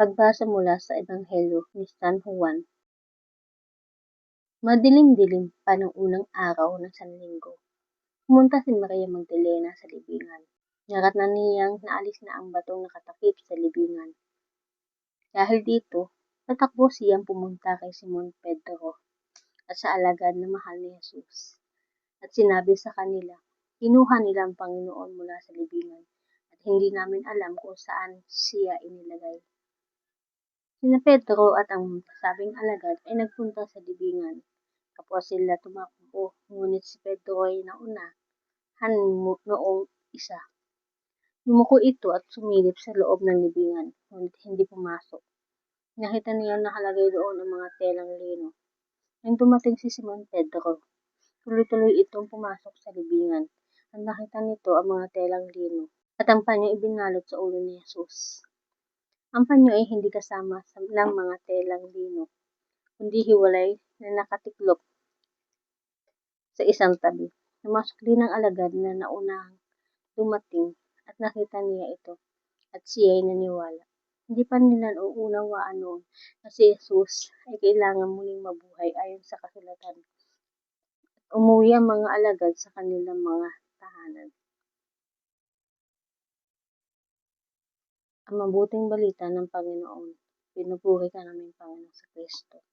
Pagbasa mula sa Ebanghelyo ni San Juan. Madilim-dilim pa ng unang araw ng Sanlinggo. Pumunta si Maria Magdalena sa libingan. Naratnan niyang naalis na ang batong nakatakip sa libingan. Dahil dito, tatakbo siyang pumunta kay Simon Pedro at sa alagad na mahal ni Jesus. At sinabi sa kanila, kinuha nila ang Panginoon mula sa libingan at hindi namin alam kung saan siya inilagay. Sina Pedro at ang sabing alagad ay nagpunta sa libingan. Kapwa sila tumakbo, ngunit si Pedro ay naunahan noong isa. Yumuko ito at sumilip sa loob ng libingan, ngunit hindi pumasok. Nakita niya nakalagay doon ang mga telang lino. Nang dumating si Simon Pedro, tuloy-tuloy itong pumasok sa libingan at nakita nito ang mga telang lino at ang panyo ibinalot sa ulo ni Jesus. Ang panyo ay hindi kasama ng mga telang lino, kundi hiwalay na nakatiklop sa isang tabi. Pumasok din ang alagad na naunang dumating at nakita niya ito at siya ay naniwala. Hindi pa nila nauunawaan noon na si Jesus ay kailangan muling mabuhay ayon sa kasulatan. Umuwi ang mga alagad sa kanilang mga tahanan. Ang mabuting balita ng Panginoon. Pinupuri ka namin, Panginoon sa Kristo.